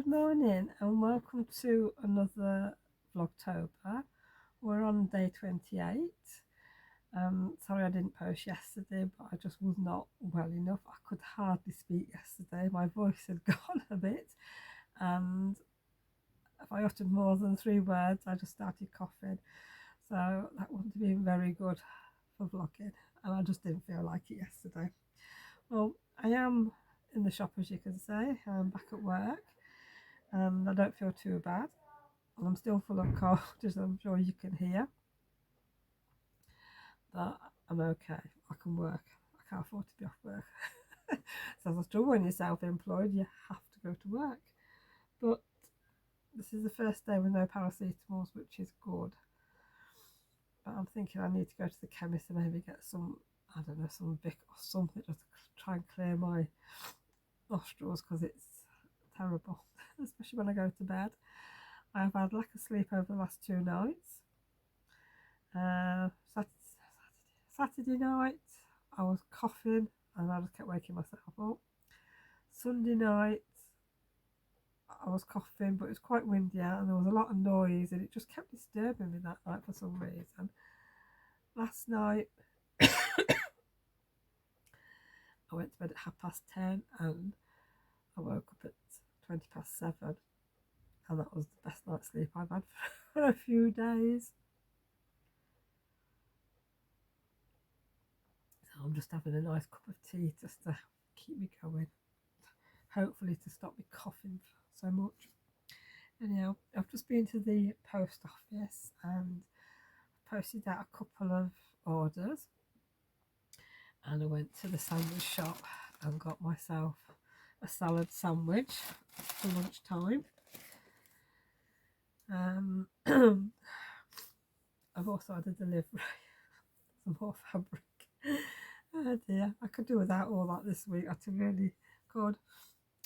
Good morning and welcome to another Vlogtober. We're on day 28. Sorry I didn't post yesterday, but I just was not well enough. I could hardly speak yesterday. My voice had gone a bit, and if I uttered more than 3 words I just started coughing, so that wouldn't have been very good for vlogging, and I just didn't feel like it yesterday. Well, I am in the shop, as you can see. I'm back at work and I don't feel too bad. I'm still full of cold, as I'm sure you can hear, but I'm okay. I can work. I can't afford to be off work. So that's true, when you're self-employed you have to go to work, but this is the first day with no paracetamols, which is good. But I'm thinking I need to go to the chemist and maybe get some, I don't know, some Vic or something, just to try and clear my nostrils, because it's terrible, especially when I go to bed. I've had lack of sleep over the last 2 nights. Saturday night I was coughing and I just kept waking myself up. Sunday night I was coughing, but it was quite windy out and there was a lot of noise and it just kept disturbing me that night for some reason. Last night I went to bed at 10:30 and I woke up at 7:20, and that was the best night's sleep I've had for a few days. So I'm just having a nice cup of tea just to keep me going, hopefully to stop me coughing so much. Anyhow, I've just been to the post office and posted out a couple of orders, and I went to the sandwich shop and got myself a salad sandwich for lunchtime. I've also had a delivery, some more fabric. Oh dear, I could do without all that this week. I really could.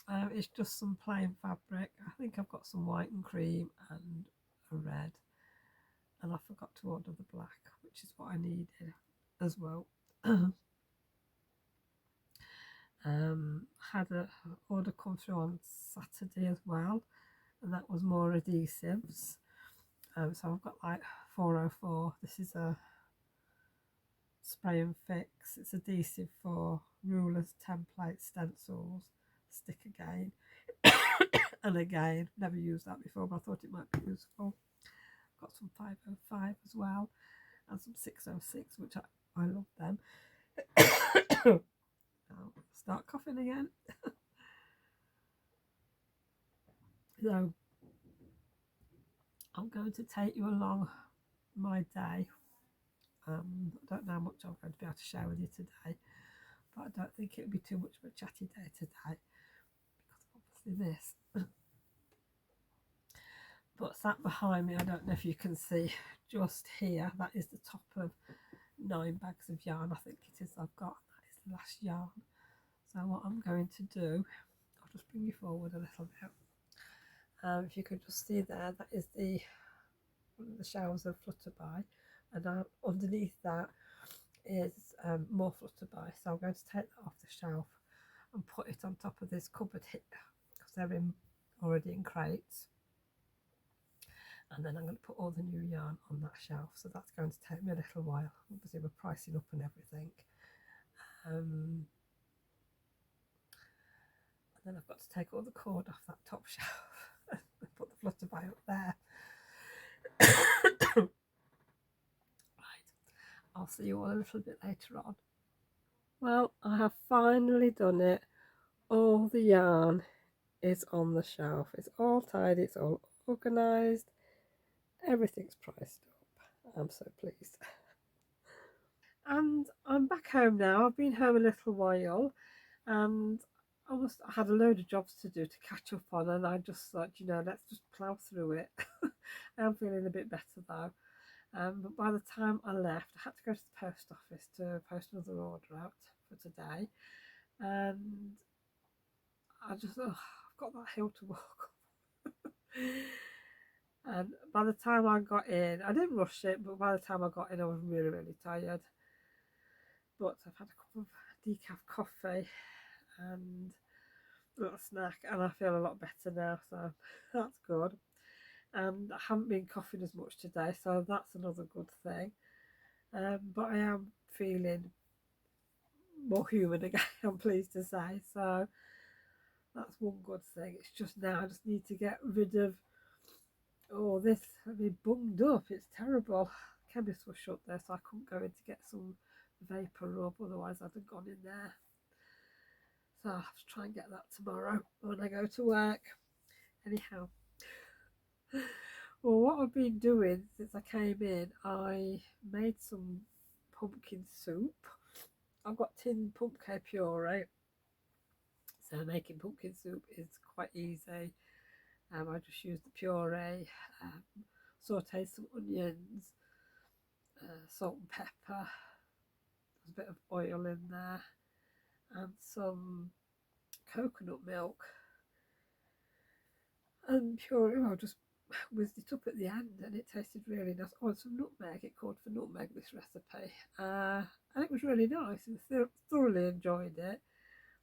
It's just some plain fabric. I think I've got some white and cream and a red, and I forgot to order the black, which is what I needed as well. Had an order come through on Saturday as well, and that was more adhesives. So I've got like 404. This is a spray and fix. It's adhesive for rulers, templates, stencils, stick again and again. Never used that before, but I thought it might be useful. Got some 505 as well, and some 606, which I love them. I'll start coughing again. So I'm going to take you along my day. I don't know how much I'm going to be able to share with you today, but I don't think it'll be too much of a chatty day today, because obviously this. But that behind me, I don't know if you can see, just here, that is the top of 9 bags of yarn, I think it is, I've got. That is the last yarn. So what I'm going to do, I'll just bring you forward a little bit. If you could just see there, that is the shelves of Flutterby, and underneath that is more Flutterby. So I'm going to take that off the shelf and put it on top of this cupboard here, because they're already in crates. And then I'm going to put all the new yarn on that shelf, so that's going to take me a little while. Obviously we're pricing up and everything. And then I've got to take all the cord off that top shelf and put the Flutterby up there. Right, I'll see you all a little bit later on. Well, I have finally done it. All the yarn is on the shelf. It's all tidy, it's all organised, everything's priced up. I'm so pleased. And I'm back home now. I've been home a little while, and I had a load of jobs to do to catch up on, and I just thought, you know, let's just plough through it. I am feeling a bit better though. But by the time I left, I had to go to the post office to post another order out for today, and I just, I've got that hill to walk up. And by the time I got in, I didn't rush it, but by the time I got in I was really, really tired. But I've had a cup of decaf coffee, and little snack, and I feel a lot better now, so that's good. And I haven't been coughing as much today, so that's another good thing. But I am feeling more human again, I'm pleased to say. So that's one good thing. It's just now I just need to get rid of all this. I mean, bunged up. It's terrible. Chemist was shut there, so I couldn't go in to get some vapor rub. Otherwise, I'd have gone in there. So I'll have to try and get that tomorrow when I go to work. Anyhow, well, what I've been doing since I came in, I made some pumpkin soup. I've got tin pumpkin puree, so making pumpkin soup is quite easy. I just use the puree, saute some onions, salt and pepper. There's a bit of oil in there, and some coconut milk, and puree. I just whizzed it up at the end, and it tasted really nice. Oh, and some nutmeg. It called for nutmeg, this recipe, and it was really nice. I thoroughly enjoyed it.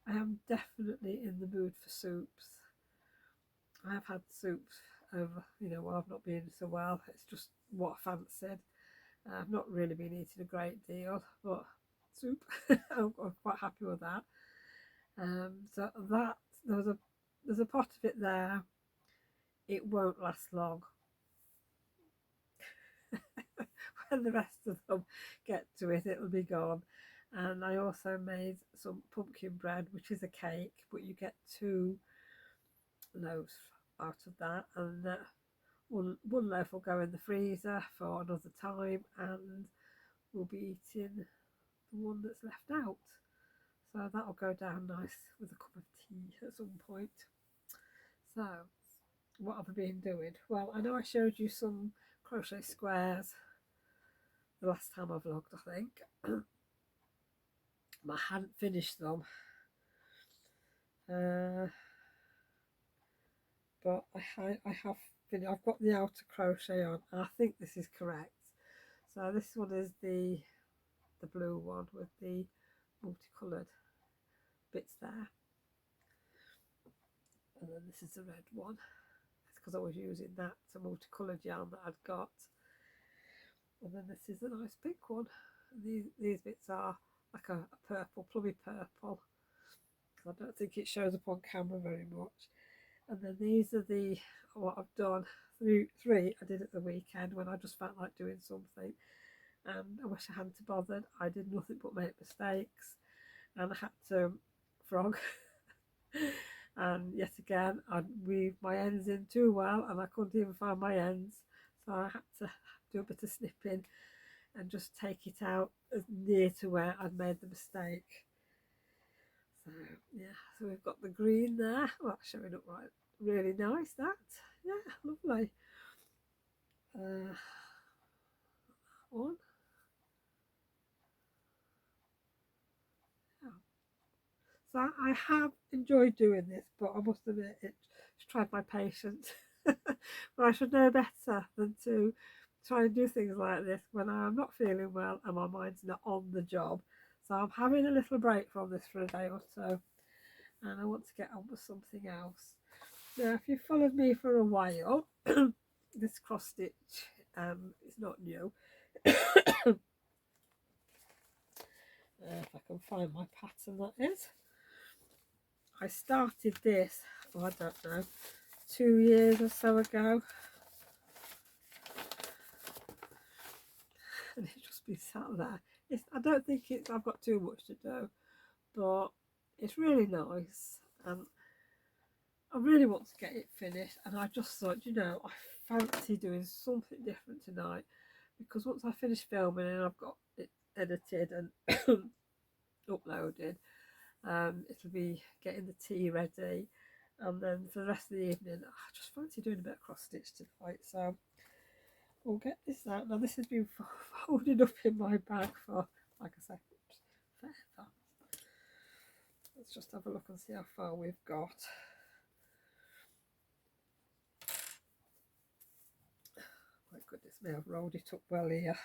I am definitely in the mood for soups. I have had soups over, while I've not been so well. It's just what I fancied. I've not really been eating a great deal, but soup, I'm quite happy with that. So that there's a pot of it there. It won't last long. When the rest of them get to it, it'll be gone. And I also made some pumpkin bread, which is a cake, but you get 2 loaves out of that, and one loaf will go in the freezer for another time, and we'll be eating the one that's left out. So that'll go down nice with a cup of tea at some point. So what have I been doing? Well, I know I showed you some crochet squares the last time I vlogged, I think. I hadn't finished them. But I have finished. I've got the outer crochet on. I think this is correct. So this one is the blue one with the multicoloured bits there, and then this is the red one. It's because I was using that multicoloured yarn that I'd got, and then this is a nice pink one. These bits are like a purple, plummy purple. I don't think it shows up on camera very much. And then these are what I've done. Three I did at the weekend when I just felt like doing something, and I wish I hadn't bothered. I did nothing but make mistakes, and I had to frog. And yet again, I'd weaved my ends in too well, and I couldn't even find my ends, so I had to do a bit of snipping and just take it out as near to where I'd made the mistake. So yeah, so we've got the green there. Well, that's showing up right. Really nice, that. Yeah, lovely. One. Yeah. So I have enjoyed doing this, but I must admit it's tried my patience. But I should know better than to try and do things like this when I'm not feeling well and my mind's not on the job. So I'm having a little break from this for a day or so, and I want to get on with something else. Now, if you've followed me for a while, this cross stitch is not new. If I can find my pattern, that is. I started this, I don't know, 2 years or so ago, and it's just been sat there. I don't think I've got too much to do, but it's really nice, and I really want to get it finished. And I just thought, I fancy doing something different tonight, because once I finish filming and I've got it edited and uploaded, it'll be getting the tea ready, and then for the rest of the evening I just fancy doing a bit of cross stitch tonight. So we'll get this out. Now this has been folded up in my bag for, like I said, forever. Let's just have a look and see how far we've got. My goodness me, I've rolled it up well here.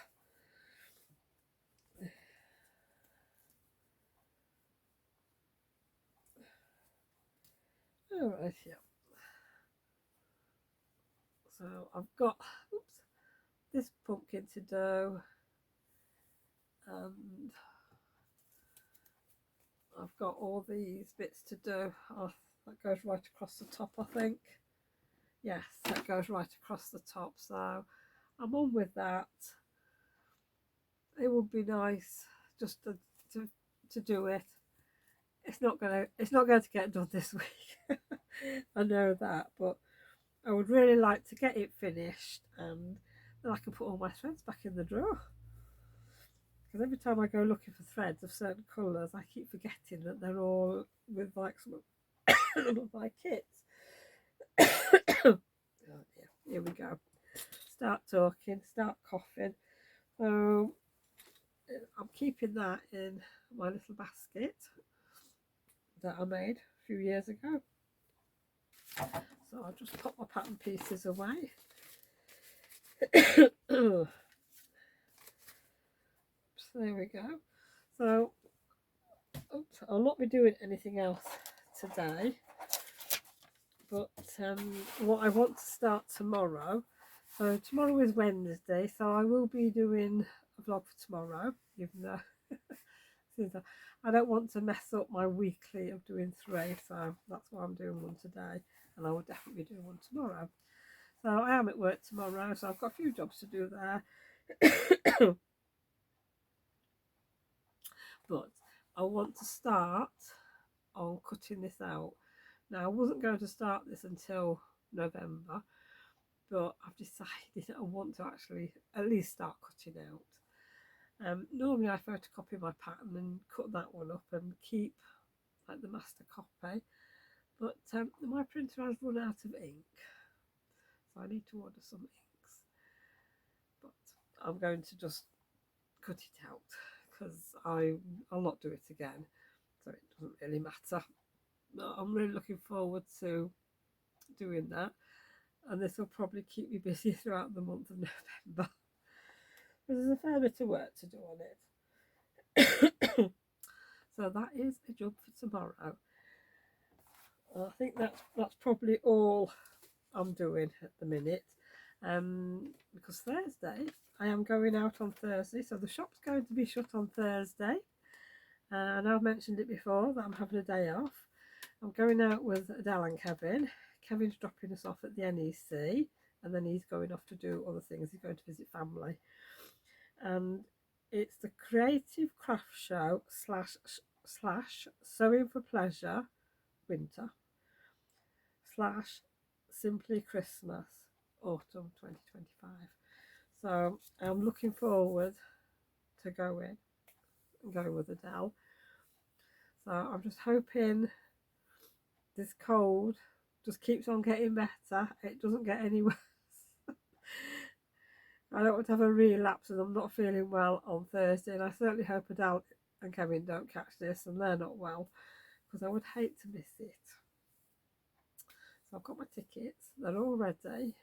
Alright, yeah. So I've got this pumpkin to do, and I've got all these bits to do. Oh, that goes right across the top, I think. Yes, that goes right across the top. So I'm on with that. It would be nice just to do it. It's not going to get done this week. I know that, but I would really like to get it finished, and then I can put all my threads back in the drawer. Because every time I go looking for threads of certain colours, I keep forgetting that they're all with like some of my kits. Oh dear, here we go. Start talking, start coughing. So I'm keeping that in my little basket that I made a few years ago. So I'll just put my pattern pieces away. So there we go. So I'll not be doing anything else today, but what I want to start tomorrow. So tomorrow is Wednesday, so I will be doing a vlog for tomorrow, even though I don't want to mess up my weekly of doing 3, so that's why I'm doing one today, and I will definitely be doing one tomorrow. So I am at work tomorrow, so I've got a few jobs to do there. But I want to start on cutting this out. Now I wasn't going to start this until November, but I've decided that I want to actually at least start cutting out. Normally I photocopy my pattern and cut that one up and keep like the master copy, but my printer has run out of ink, so I need to order some inks. But I'm going to just cut it out because I'll not do it again, so it doesn't really matter. But I'm really looking forward to doing that, and this will probably keep me busy throughout the month of November. There's a fair bit of work to do on it. So that is a job for tomorrow. I think that's probably all I'm doing at the minute, because Thursday I am going out on Thursday, so the shop's going to be shut on Thursday, and I've mentioned it before that I'm having a day off. I'm going out with Adele and Kevin. Kevin's dropping us off at the NEC, and then he's going off to do other things. He's going to visit family, and it's the Creative Craft Show slash Sewing for Pleasure Winter slash Simply Christmas Autumn 2025. So I'm looking forward to going with Adele. So I'm just hoping this cold just keeps on getting better. It doesn't get any worse. I don't want to have a relapse, and I'm not feeling well on Thursday, and I certainly hope Adele and Kevin don't catch this and they're not well, because I would hate to miss it. So I've got my tickets, they're all ready,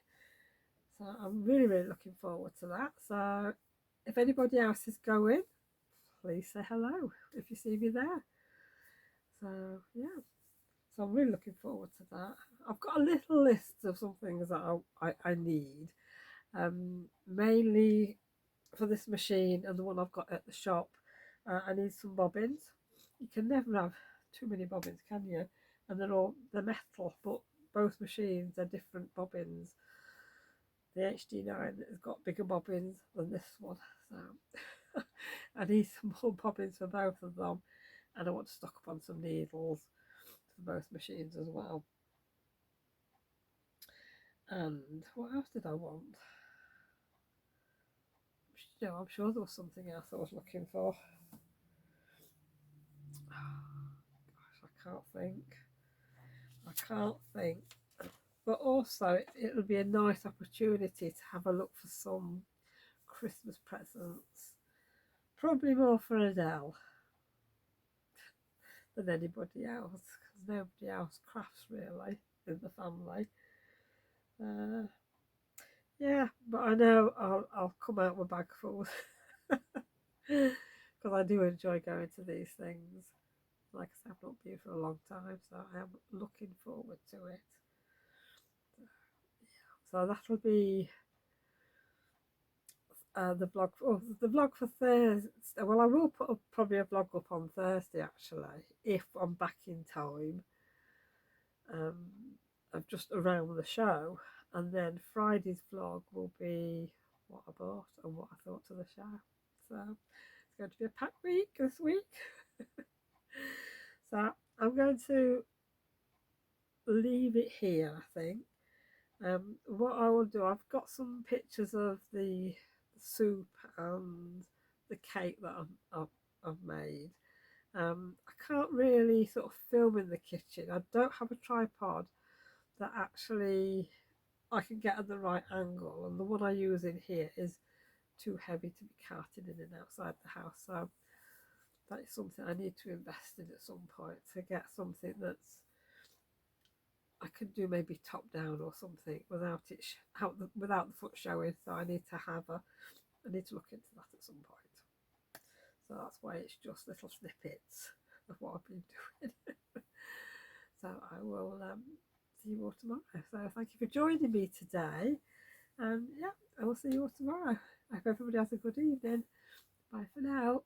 so I'm really looking forward to that. So if anybody else is going, please say hello if you see me there. So yeah, so I'm really looking forward to that. I've got a little list of some things that I need, mainly for this machine and the one I've got at the shop. I need some bobbins. You can never have too many bobbins, can you? And they're metal, but both machines are different bobbins. The HD9 has got bigger bobbins than this one, so I need some more bobbins for both of them, and I want to stock up on some needles for both machines as well. And what else did I want? No, I'm sure there was something else I was looking for. Gosh, I can't think. But also, it'll be a nice opportunity to have a look for some Christmas presents. Probably more for Adele than anybody else, because nobody else crafts really in the family. Yeah, but I know I'll come out with a bag full because I do enjoy going to these things. Like I said, I've not been for a long time, so I am looking forward to it. So that'll be the vlog for Thursday. Well, I will put up probably a vlog up on Thursday actually, if I'm back in time. Of just around the show, and then Friday's vlog will be what I bought and what I thought of the show. So it's going to be a packed week this week. So I'm going to leave it here, I think. What I will do, I've got some pictures of the soup and the cake that I've made. I can't really sort of film in the kitchen. I don't have a tripod that actually I can get at the right angle, and the one I use in here is too heavy to be carted in and outside the house. So that is something I need to invest in at some point, to get something that's I can do maybe top down or something without it without the foot showing. So I need to look into that at some point. So that's why it's just little snippets of what I've been doing. So I will see you all tomorrow. So thank you for joining me today, and yeah, I will see you all tomorrow. I hope everybody has a good evening. Bye for now.